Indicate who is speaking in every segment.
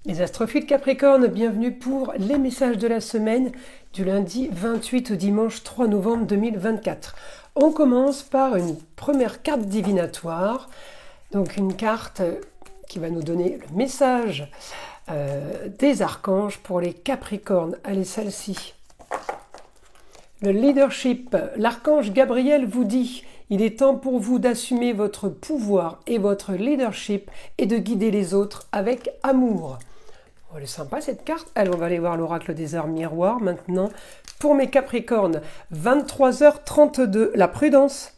Speaker 1: Les astrophiles Capricorne, bienvenue pour les messages de la semaine du lundi 28 au dimanche 3 novembre 2024. On commence par une première carte divinatoire, donc une carte qui va nous donner le message des archanges pour les Capricornes. Allez, celle-ci. Le leadership, l'archange Gabriel vous dit: il est temps pour vous d'assumer votre pouvoir et votre leadership et de guider les autres avec amour. Oh, elle est sympa cette carte. Allez, on va aller voir l'oracle des heures miroirs maintenant. Pour mes Capricornes, 23h32, la prudence.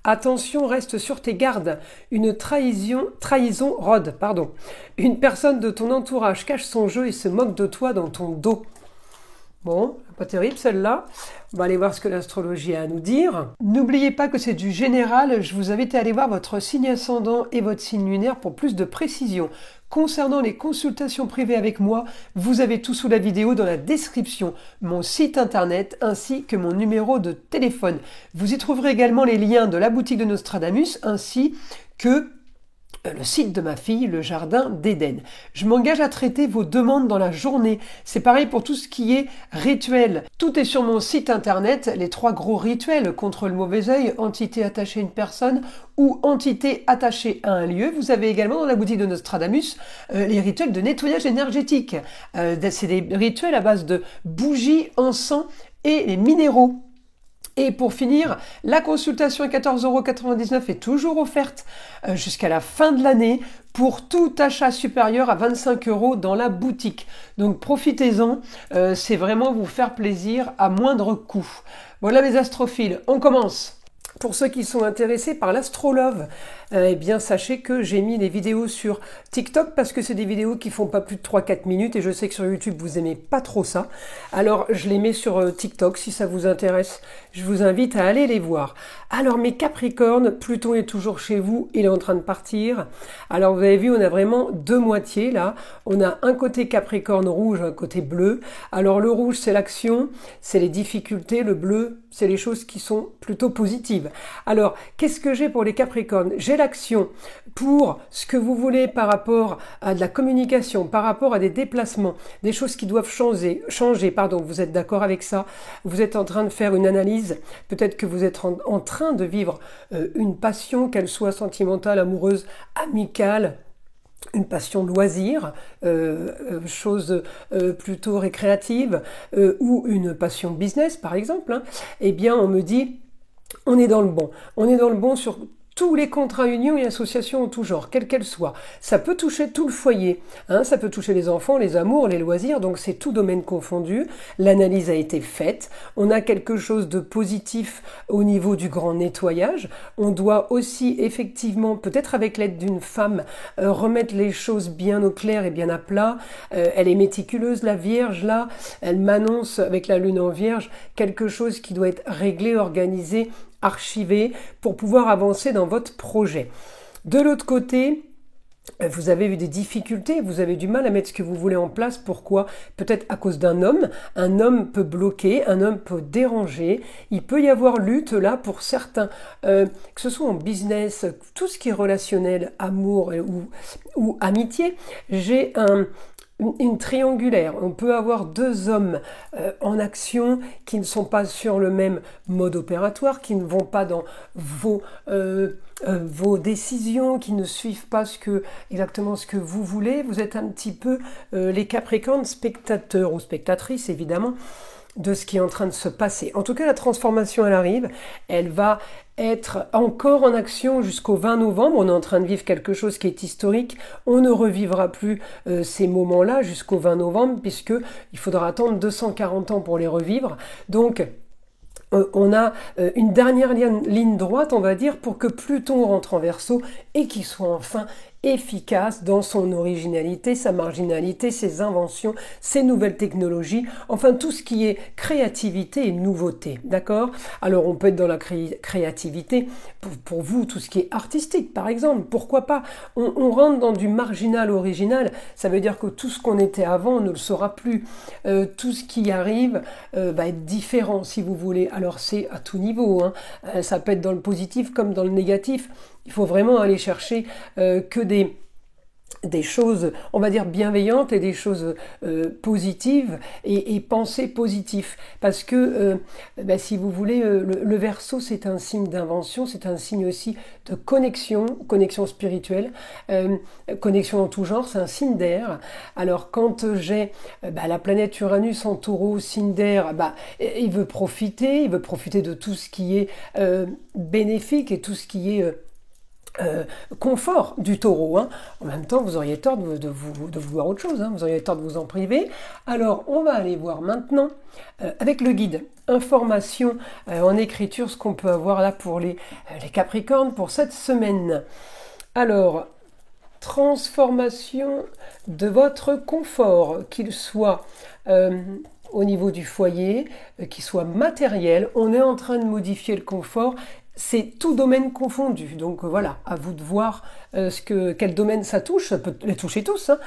Speaker 1: Attention, reste sur tes gardes. Une trahison rôde. Une personne de ton entourage cache son jeu et se moque de toi dans ton dos. Bon, pas terrible celle-là. On va aller voir ce que l'astrologie a à nous dire. N'oubliez pas que c'est du général. Je vous invite à aller voir votre signe ascendant et votre signe lunaire pour plus de précision. Concernant les consultations privées avec moi, vous avez tout sous la vidéo dans la description, mon site internet ainsi que mon numéro de téléphone. Vous y trouverez également les liens de la boutique de Nostradamus ainsi que le site de ma fille, le jardin d'Éden. Je m'engage à traiter vos demandes dans la journée. C'est pareil pour tout ce qui est rituel. Tout est sur mon site internet, les 3 gros rituels contre le mauvais œil, entité attachée à une personne ou entité attachée à un lieu. Vous avez également dans la boutique de Nostradamus les rituels de nettoyage énergétique. C'est des rituels à base de bougies, encens et les minéraux. Et pour finir, la consultation à 14,99 € est toujours offerte jusqu'à la fin de l'année pour tout achat supérieur à 25 € dans la boutique. Donc profitez-en, c'est vraiment vous faire plaisir à moindre coût. Voilà mes astrophiles, on commence. Pour ceux qui sont intéressés par l'astrolove, eh bien sachez que j'ai mis les vidéos sur TikTok parce que c'est des vidéos qui font pas plus de 3-4 minutes et je sais que sur YouTube vous aimez pas trop ça. Alors je les mets sur TikTok si ça vous intéresse. Je vous invite à aller les voir. Alors mes Capricornes, Pluton est toujours chez vous, il est en train de partir. Alors vous avez vu, on a vraiment 2 moitiés là. On a un côté Capricorne rouge, un côté bleu. Alors le rouge c'est l'action, c'est les difficultés, le bleu c'est les choses qui sont plutôt positives. Alors, qu'est-ce que j'ai pour les Capricornes? J'ai l'action pour ce que vous voulez par rapport à de la communication, par rapport à des déplacements, des choses qui doivent changer, vous êtes d'accord avec ça? Vous êtes en train de faire une analyse, peut-être que vous êtes en train de vivre une passion, qu'elle soit sentimentale, amoureuse, amicale, une passion loisir, chose plutôt récréative, ou une passion business par exemple, eh bien on me dit, on est dans le bon. On est dans le bon sur tous les contrats unions et associations en tout genre, quelles qu'elles soient. Ça peut toucher tout le foyer, ça peut toucher les enfants, les amours, les loisirs, donc c'est tout domaine confondu. L'analyse a été faite, on a quelque chose de positif au niveau du grand nettoyage. On doit aussi effectivement, peut-être avec l'aide d'une femme, remettre les choses bien au clair et bien à plat. Elle est méticuleuse, la Vierge, là, elle m'annonce avec la Lune en Vierge quelque chose qui doit être réglé, organisé, archivé pour pouvoir avancer dans votre projet. De l'autre côté, vous avez eu des difficultés, vous avez du mal à mettre ce que vous voulez en place. Pourquoi? Peut-être à cause d'un homme. Un homme peut bloquer, un homme peut déranger. Il peut y avoir lutte là pour certains, que ce soit en business, tout ce qui est relationnel, amour ou amitié. J'ai une triangulaire. On peut avoir 2 hommes en action qui ne sont pas sur le même mode opératoire, qui ne vont pas dans vos décisions, qui ne suivent pas exactement ce que vous voulez. Vous êtes un petit peu les Capricornes, spectateurs ou spectatrices évidemment, de ce qui est en train de se passer. En tout cas, la transformation, elle arrive. Elle va être encore en action jusqu'au 20 novembre. On est en train de vivre quelque chose qui est historique. On ne revivra plus ces moments-là jusqu'au 20 novembre, puisque il faudra attendre 240 ans pour les revivre. Donc, on a une dernière ligne droite, on va dire, pour que Pluton rentre en Verseau et qu'il soit enfin efficace dans son originalité, sa marginalité, ses inventions, ses nouvelles technologies, enfin tout ce qui est créativité et nouveauté, d'accord? Alors on peut être dans la créativité, pour vous, tout ce qui est artistique par exemple, pourquoi pas? On rentre dans du marginal original, ça veut dire que tout ce qu'on était avant, on ne le sera plus. Tout ce qui arrive va être différent si vous voulez, alors c'est à tout niveau, ça peut être dans le positif comme dans le négatif. Il faut vraiment aller chercher que des des choses, on va dire, bienveillantes et des choses positives et penser positif. Parce que, si vous voulez, le Verseau, c'est un signe d'invention, c'est un signe aussi de connexion spirituelle, connexion en tout genre, c'est un signe d'air. Alors quand j'ai la planète Uranus en Taureau, signe d'air, il veut profiter de tout ce qui est bénéfique et tout ce qui est confort du Taureau. Hein. En même temps, vous auriez tort de vouloir autre chose, hein. Vous auriez tort de vous en priver. Alors, on va aller voir maintenant, avec le guide, information en écriture, ce qu'on peut avoir là pour les Capricornes pour cette semaine. Alors, transformation de votre confort, qu'il soit au niveau du foyer, qu'il soit matériel. On est en train de modifier le confort. C'est tout domaine confondu, donc voilà, à vous de voir quel domaine ça touche, ça peut les toucher tous. Hein.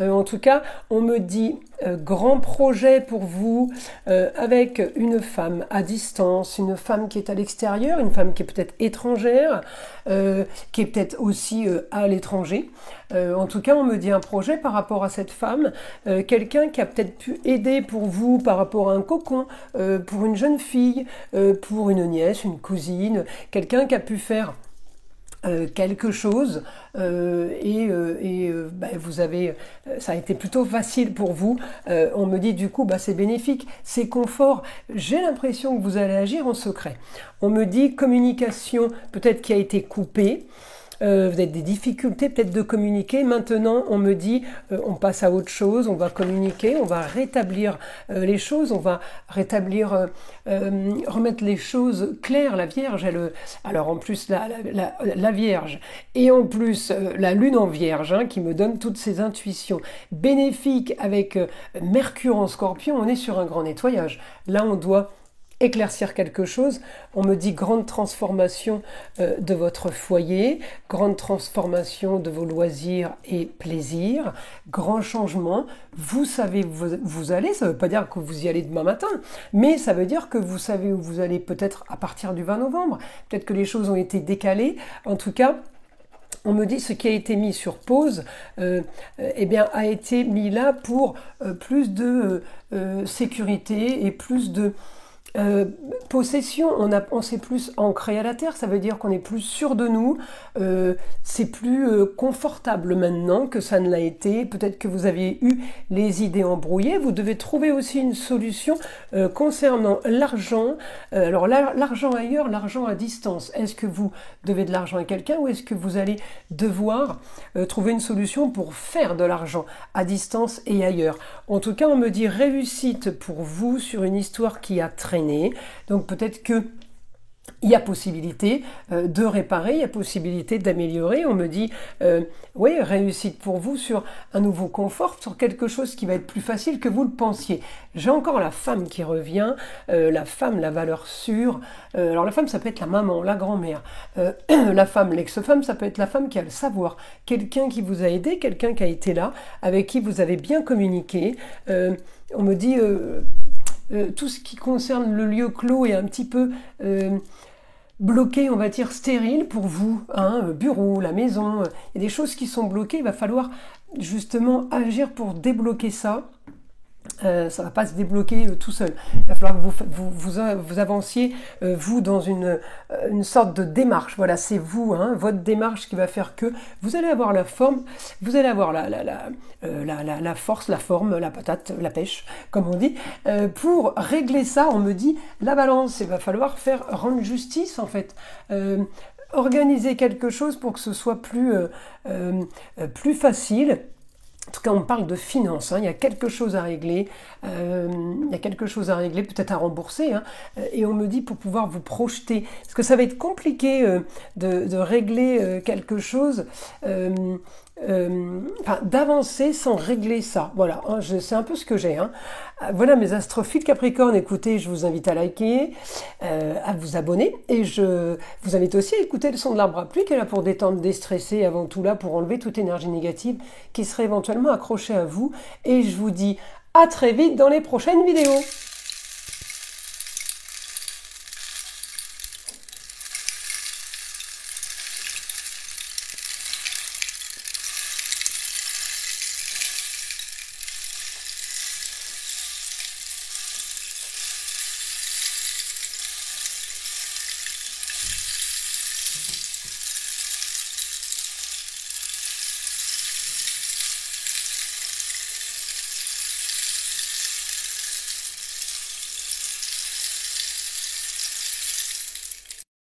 Speaker 1: En tout cas, on me dit grand projet pour vous avec une femme à distance, une femme qui est à l'extérieur, une femme qui est peut-être étrangère, qui est peut-être aussi à l'étranger. En tout cas, on me dit un projet par rapport à cette femme, quelqu'un qui a peut-être pu aider pour vous par rapport à un cocon, pour une jeune fille, pour une nièce, une cousine, quelqu'un qui a pu faire quelque chose vous avez, ça a été plutôt facile pour vous. On me dit du coup c'est bénéfique, c'est confort. J'ai l'impression que vous allez agir en secret. On me dit communication peut-être qui a été coupée. Vous avez des difficultés peut-être de communiquer. Maintenant, on me dit, on passe à autre chose, on va communiquer, on va rétablir les choses, on va rétablir, remettre les choses claires. La Vierge, alors en plus la Vierge, et en plus la Lune en Vierge, hein, qui me donne toutes ces intuitions bénéfiques avec Mercure en Scorpion. On est sur un grand nettoyage. Là, on doit éclaircir quelque chose. On me dit grande transformation de votre foyer, grande transformation de vos loisirs et plaisirs, grand changement. Vous savez où vous allez, ça ne veut pas dire que vous y allez demain matin, mais ça veut dire que vous savez où vous allez peut-être à partir du 20 novembre. Peut-être que les choses ont été décalées. En tout cas, on me dit ce qui a été mis sur pause a été mis là pour plus de sécurité et plus de possession. On s'est plus ancré à la terre, ça veut dire qu'on est plus sûr de nous, c'est plus confortable maintenant que ça ne l'a été. Peut-être que vous avez eu les idées embrouillées. Vous devez trouver aussi une solution concernant l'argent. Alors l'argent ailleurs, l'argent à distance. Est-ce que vous devez de l'argent à quelqu'un ou est-ce que vous allez devoir trouver une solution pour faire de l'argent à distance et ailleurs? En tout cas, on me dit réussite pour vous sur une histoire qui a traîné. Donc peut-être que il y a possibilité de réparer, il y a possibilité d'améliorer. On me dit, oui, réussite pour vous sur un nouveau confort, sur quelque chose qui va être plus facile que vous le pensiez. J'ai encore la femme qui revient, la femme, la valeur sûre. Alors la femme, ça peut être la maman, la grand-mère. La femme, l'ex-femme, ça peut être la femme qui a le savoir. Quelqu'un qui vous a aidé, quelqu'un qui a été là, avec qui vous avez bien communiqué. On me dit... tout ce qui concerne le lieu clos est un petit peu bloqué, on va dire stérile pour vous, hein, bureau, la maison, il y a des choses qui sont bloquées, il va falloir justement agir pour débloquer ça. Ça va pas se débloquer tout seul. Il va falloir que vous avanciez, vous, dans une sorte de démarche. Voilà, c'est vous, hein, votre démarche qui va faire que vous allez avoir la forme, vous allez avoir la force, la forme, la patate, la pêche, comme on dit. Pour régler ça, on me dit la balance. Il va falloir rendre justice, en fait. Organiser quelque chose pour que ce soit plus facile. En tout cas, on parle de finances, hein. Il y a quelque chose à régler, peut-être à rembourser, hein. Et on me dit pour pouvoir vous projeter, parce que ça va être compliqué de régler quelque chose, d'avancer sans régler ça. Voilà, hein, c'est un peu ce que j'ai. Hein. Voilà mes astrophiles Capricorne. Écoutez, je vous invite à liker, à vous abonner, et je vous invite aussi à écouter le son de l'arbre à pluie qui est là pour détendre, déstresser, avant tout là pour enlever toute énergie négative qui serait éventuellement accrochée à vous. Et je vous dis à très vite dans les prochaines vidéos.